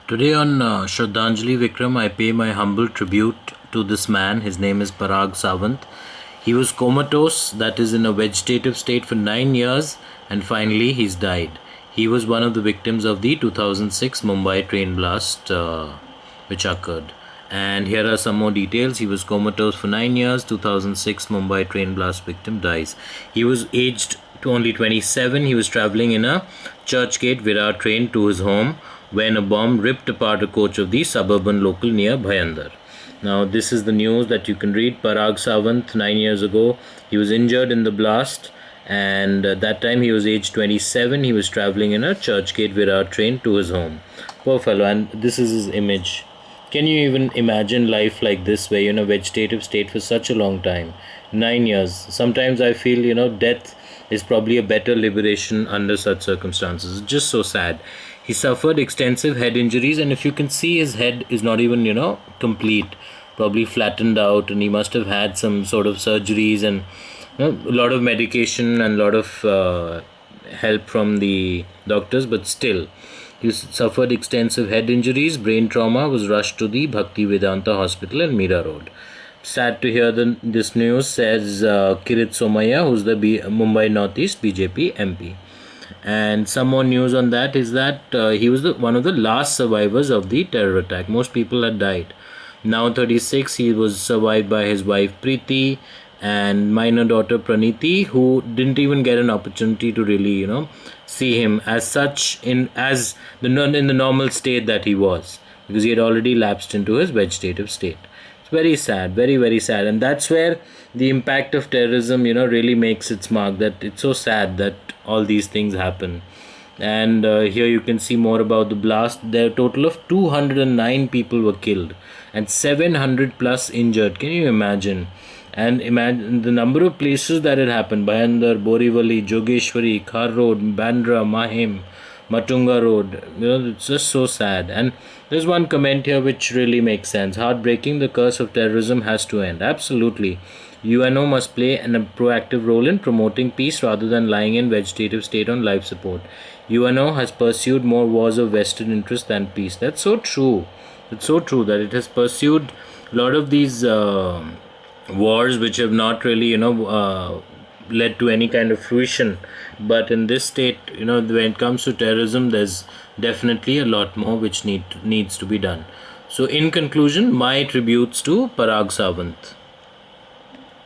Today on Shraddhanjali Vikram, I pay my humble tribute to this man. His name is Parag Sawant. He was comatose, that is, in a vegetative state for 9 years, and finally he's died. He was one of the victims of the 2006 Mumbai train blast, which occurred. And here are some more details. He was comatose for 9 years. 2006 Mumbai train blast victim dies. He was aged to only 27. He was traveling in a Churchgate Virar train to his home when a bomb ripped apart a coach of the suburban local near Bhayandar. Now, this is the news that you can read. Parag Sawant, 9 years ago, he was injured in the blast, and at that time he was aged 27. He was traveling in a Churchgate Virar train to his home. Poor fellow, and this is his image. Can you even imagine life like this, where you're in a vegetative state for such a long time? 9 years. Sometimes I feel, death is probably a better liberation under such circumstances. It's just so sad. He suffered extensive head injuries, and if you can see, his head is not even, complete, probably flattened out, and he must have had some sort of surgeries and a lot of medication and a lot of help from the doctors, but still. He suffered extensive head injuries, brain trauma, was rushed to the Bhakti Vedanta Hospital in Mira Road. Sad to hear this news, says Kirit Somaya, who's the Mumbai Northeast BJP MP. And some more news on that is that he was one of the last survivors of the terror attack. Most people had died. Now 36, he was survived by his wife Preeti and minor daughter Praniti, who didn't even get an opportunity to really, see him as such in the normal state that he was, because he had already lapsed into his vegetative state. It's very sad, very, very sad. And that's where the impact of terrorism, really makes its mark. That it's so sad that all these things happen. And here you can see more about the blast. There, a total of 209 people were killed and 700 plus injured. Can you imagine? And imagine the number of places that it happened: Bhayandar, Borivali, Jogeshwari, Khar Road, Bandra, Mahim, Matunga Road. It's just so sad. And there's one comment here which really makes sense. Heartbreaking, the curse of terrorism has to end. Absolutely. UNO must play a proactive role in promoting peace rather than lying in vegetative state on life support. UNO has pursued more wars of vested interest than peace. That's so true. It's so true that it has pursued a lot of these wars which have not really, led to any kind of fruition. But in this state, when it comes to terrorism, there's definitely a lot more which needs to be done. So in conclusion, my tributes to Parag Sawant.